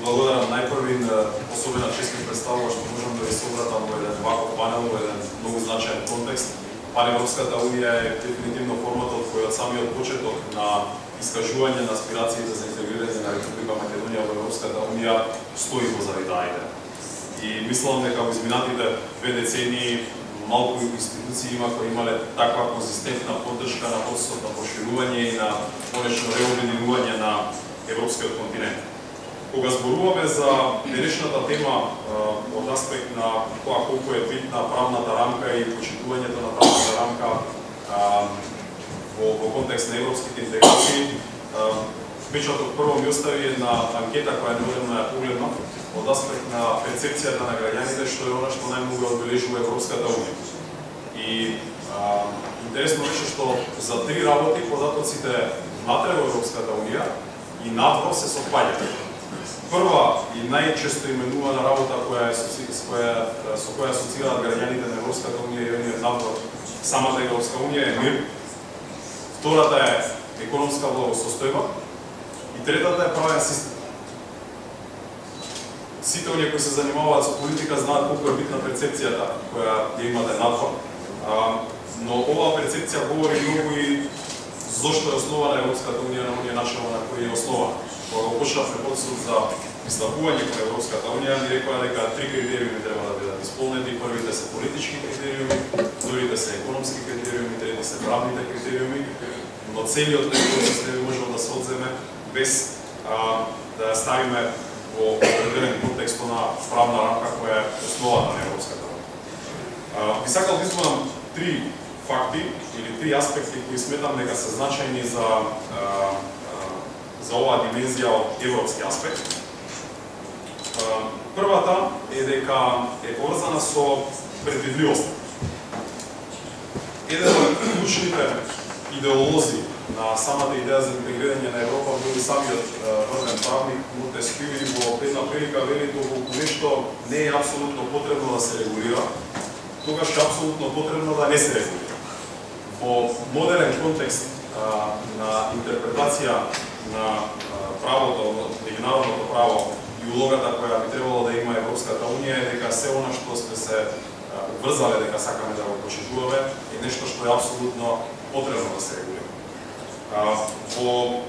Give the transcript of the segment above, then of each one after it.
благодарам најпрвин, особено чест ми представува што можам да ви се обратам во еден ваков панел, во еден многу значаен контекст. Паневропската унија е дефинитивно форматот кој од самиот почеток на искажување на аспирациите за интегрирање на Република Македонија во Европската унија стои позади таа идеја. И мислам дека во изминатите 2 децении малку институции има кои имале таква конзистентна поддршка на процесот на проширување и на конечно реобединување на европскиот континент. Кога зборуваме за денешната тема од аспект на тоа колку е битна правната рамка и почитувањето на правната рамка во контекст на европските интеграции, впечаток прво ми остави една анкета која недавно ја погледнав од аспект на перцепцијата на граѓаните што е она што најмногу одбележува Европската унија. И интересно беше што за 3 работи податоците внатре во Европската унија и надвор се совпаѓаат. Прва и најчесто именувана работа со која асоцираат граѓаните на Европската унија и оние надвор самата Европска унија е мир. Втората е економска благосостојба и третата е правен систем. Сите оние кои се занимаваат со политика знаат колку е битна перцепцијата која ја имате надвор, но оваа перцепција говори многу и зошто е основана Европската унија на оние начина на кој е основана. Кога го почнавме процесот за пристапување кон Европската унија, ни рекоа дека 3 критериуми треба да бидат исполнети. Првите се политички критериуми, вторите се економски критериуми, трети се правните критериуми, но целиот тој процес не би можел да се одземе без да ја ставиме во определен контекст на правна рамка која е основата на Европската унија. Би сакал да изборам 3 факти или 3 аспекти кои сметам дека се значајни за оваа димензија од европски аспект. Првата е дека е поврзана со предвидливост. Еден од клучните идеолози на самата идеја за интегрирање на Европа бил и самиот врвен правник Монтескју во една прилика вели доколку нешто не е апсолутно потребно да се регулира, тогаш е апсолутно потребно да не се регулира. Во модерен контекст на интерпретација на правото, меѓународното право и улогата која би требало да има Европската унија е дека се она што сме се обврзале дека сакаме да го почитуваме е нешто што е апсолутно потребно да се регулира. Во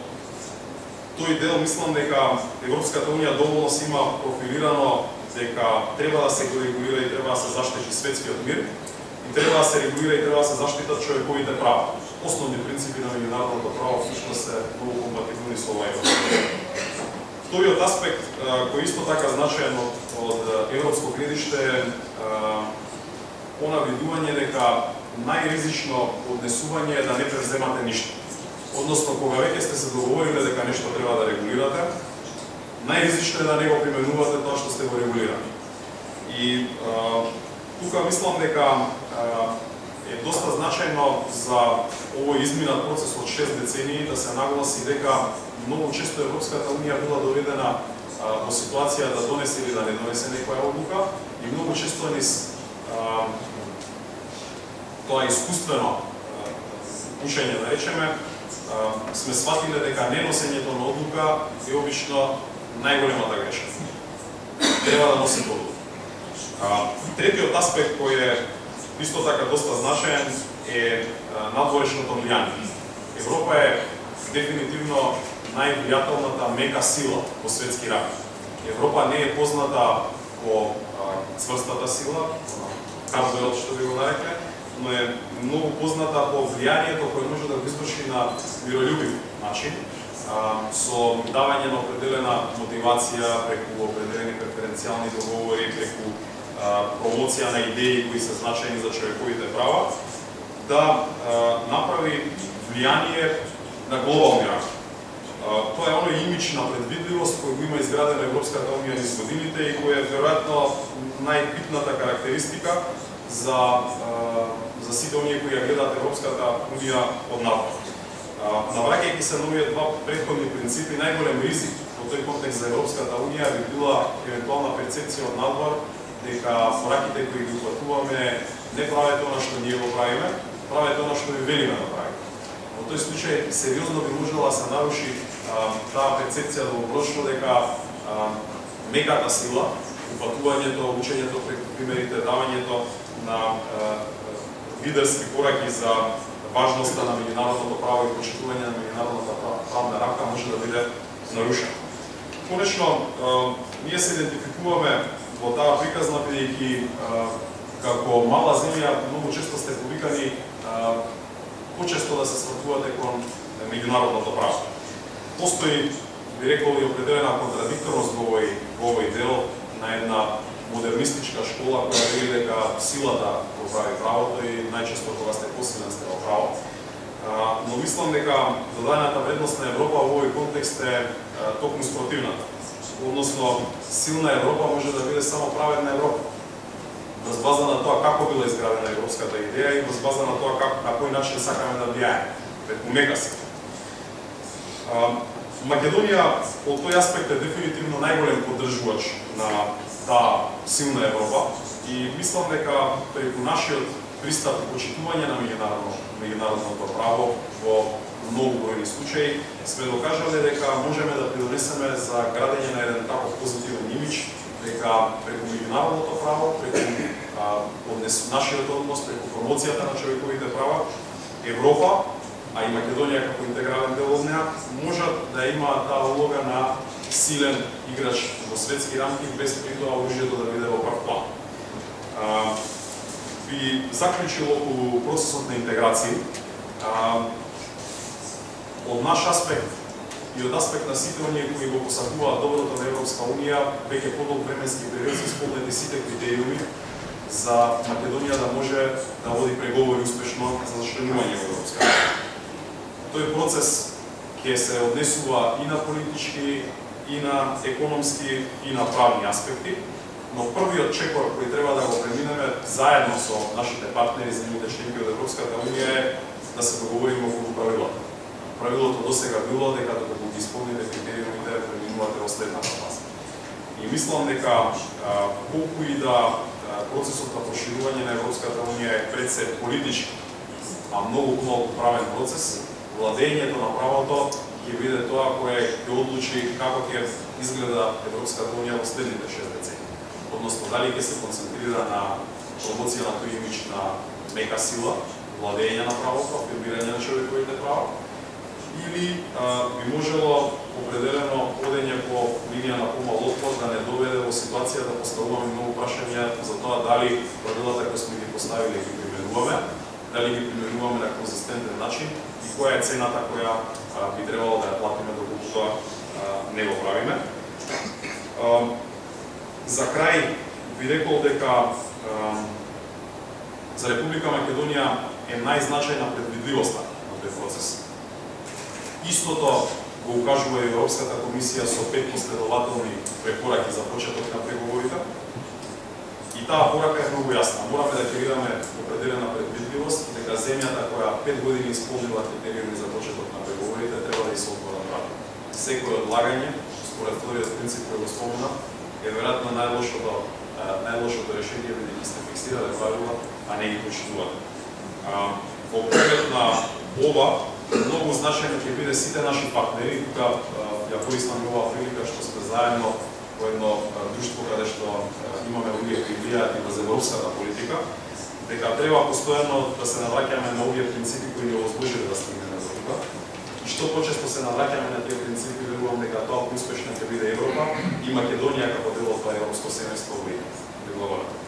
тој дел мислам дека Европската унија доволно се има профилирано дека треба да се регулира и треба да се заштити светскиот мир и треба да се регулира и треба да се заштитат човековите права. Основни принципи на меѓународното право всушност се многу компатибилни со оваа Европска. Вториот аспект кој исто така значаен од европско гледиште е она видување дека најризично однесување е да не преземате ништо. Односно, кога веќе сте се договориле дека нешто треба да регулирате, најризично е да не го применувате тоа што сте го регулирали. И тука мислам дека е доста значајно за овој изминат процес од 6 децении да се нагласи дека многу често Европската унија била доведена во ситуација да донесе или да не донесе некоја одлука и многу често низ тоа искуствено учење, да речеме, сме сватиле дека неносењето на одлука е обично најголемата грешка. Треба да носи одлука. Третиот аспект кој е исто така доста значаен е надворешното влијание. Европа е дефинитивно највлијателната мека сила во светски рамки. Европа не е позната по цврстата сила, хардверот што би го нарекле, но е многу позната по влијанието кое може да го изврши на миролюбив начин, со давање на определена мотивација преку определени преференцијални договори, преку промоција на идеи кои се значајни за човековите права, да направи влијание на глобални рамки. Тоа е оној имидж на предвидливост кој го има изградена Европската унија низ годините и кој е веројатно најбитната карактеристика за сите оние кои ја гледаат Европската унија од надвор. Навраќајќи се на овие два претходни принципи, најголем ризик во тој контекст за Европската унија би била евентуална перцепција од надвор дека пораките кои ги упатуваме не прават она што ние го правиме, прават она што ви велиме да правиме. Во тој случај сериозно би можела да се наруши таа перцепција долгорочно дека меката сила, упатувањето, учењето преку примерите, давањето на лидерски пораки за важноста на меѓународното право и почитување на меѓународната правна рамка може да биде нарушено. Конечно, ние се идентификуваме во таа приказна, бидејќи како мала земја многу често сте повикани почесто да се свртувате кон меѓународното право. Постои, би рекол, и определена контрадикторност во овој дел на една модернистичка школа која вели дека силата го прави правото и најчесто кога сте посилен сте во право. Но мислам дека доданата вредност на Европа во овој контекст е токму спротивната. Односно, силна Европа може да биде само праведна Европа. Врз база на тоа како била изградена европската идеја и врз база на тоа на кој начин сакаме да влијаеме преку мека сила. Македонија од тој аспект е дефинитивно најголем поддржувач на таа силна Европа и мислам дека преку нашиот пристап и почитување на меѓународното право во многу бројни случаи сме докажале дека можеме да придонесеме за градење на еден таков позитивен имидж, дека преку меѓународното право, преку нашиот однос, преку промоцијата на човековите права, Европа, а и Македонија како интегрален дел од неа, можат да имаат таа улога на силен играч во светски рамки, без при тоа оружјето да биде во прав план. Би заклучил околу процесот на интеграција. Од наш аспект и од аспект на сите оние кои го посакуваат доброто на Европска Унија, веќе подолг временски период се исполнети сите критериуми за Македонија да може да води преговори успешно за членување во Европска Унија. Тој процес ќе се однесува и на политички, и на економски, и на правни аспекти, но првиот чекор кој треба да го преминеме заедно со нашите партнери, земјите членки од Европската Унија е да се договориме околу правилата. Правилото досега било дека докато ги исполните критериумите преминувате во следната фаза. И мислам дека колку и да процесот на проширување на Европската Унија е пред се политички, а многу помалку правен процес, владењето на правото ќе биде тоа кое ќе одлучи како ќе изгледа Европската Унија во следните 6 децени. Односно, дали ќе се концентрира на промоција на тој имидж на мека сила, владење на правото, афирмирање на човековите права, или би можело определено одење по линија на помал отпор да не доведе во ситуација да поставуваме многу прашања за тоа дали правилата кои сме ги поставили ги применуваме, дали ги применуваме на конзистентен начин и која е цената која би требало да ја платиме доколку тоа не го правиме. За крај би рекол дека за Република Македонија е најзначајна предвидливоста на тој процес. Истото го укажува и Европската комисија со 5 последователни препораки за почеток на преговорите. И таа порака е многу јасна. Мораме да креираме определена предвидливост дека земјата која 5 години исполнила критериуми за почеток на преговорите треба да и се отвора врата. Секој одлагање, според вториот принцип кој го спомена, е веројатно најлошото решение бидејќи сте фиксирале правила, а не ги почитувате. Во преглед на ова, многу значајно ќе биде сите наши партнери, тука ја користам оваа прилика што сме заедно во едно друштво каде што имаме луѓе кои влијаат и врз европската политика, дека треба постојано да се навраќаме на овие принципи кои ни овозможиле да стигнеме до тука. И што почесто се навраќаме на тие принципи, верувам дека тоа успешно ќе биде Европа и Македонија како дел од тоа европско семејство во Благодарам.